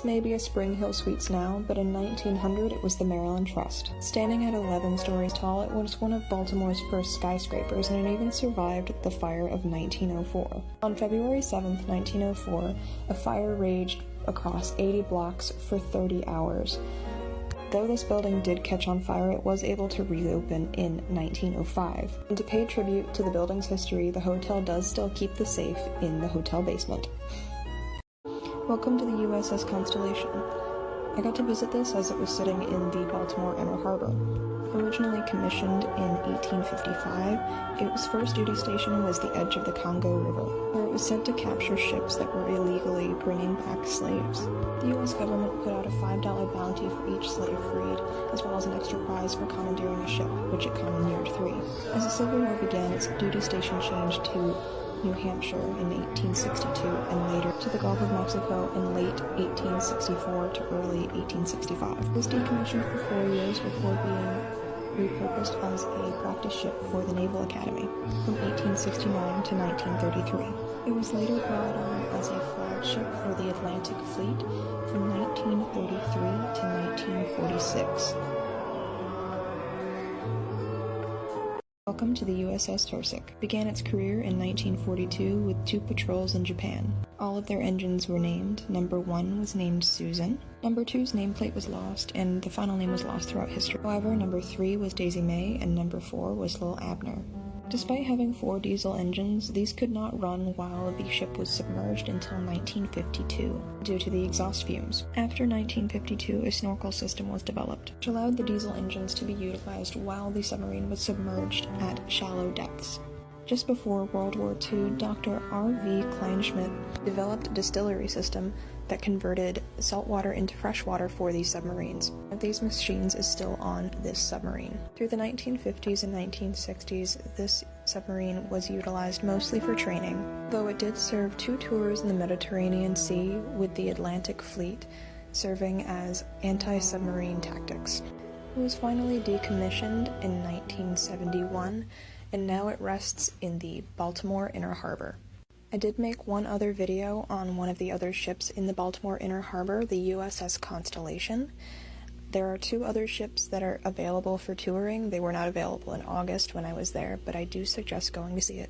may be a Springhill Suites now, but in 1900 it was the Maryland Trust. Standing at 11 stories tall, it was one of Baltimore's first skyscrapers, and it even survived the fire of 1904. On February 7, 1904, a fire raged across 80 blocks for 30 hours. Though this building did catch on fire, it was able to reopen in 1905. And to pay tribute to the building's history, the hotel does still keep the safe in the hotel basement. Welcome to the USS Constellation. I got to visit this as it was sitting in the Baltimore Inner Harbor. Originally commissioned in 1855, its first duty station was the edge of the Congo River, where it was sent to capture ships that were illegally bringing back slaves. The U.S. government put out a $5 bounty for each slave freed, as well as an extra prize for commandeering a ship, which it commandeered 3. As the Civil War began, its duty station changed to New Hampshire in 1862, and later to the Gulf of Mexico in late 1864 to early 1865. It was decommissioned for 4 years before being repurposed as a practice ship for the Naval Academy from 1869 to 1933. It was later brought on as a flagship for the Atlantic Fleet from 1933 to 1946. Welcome to the USS Torsek. Began its career in 1942 with 2 patrols in Japan. All of their engines were named. Number 1 was named Susan. Number 2's nameplate was lost, and the final name was lost throughout history. However, number 3 was Daisy May, and number 4 was Lil Abner. Despite having 4 diesel engines, these could not run while the ship was submerged until 1952, due to the exhaust fumes. After 1952, a snorkel system was developed, which allowed the diesel engines to be utilized while the submarine was submerged at shallow depths. Just before World War II, Dr. R.V. Kleinschmidt developed a distillery system that converted saltwater into freshwater for these submarines. One of these machines is still on this submarine. Through the 1950s and 1960s, this submarine was utilized mostly for training, though it did serve 2 tours in the Mediterranean Sea with the Atlantic Fleet, serving as anti-submarine tactics. It was finally decommissioned in 1971, and now it rests in the Baltimore Inner Harbor. I did make one other video on one of the other ships in the Baltimore Inner Harbor, the USS Constellation. There are 2 other ships that are available for touring. They were not available in August when I was there, but I do suggest going to see it.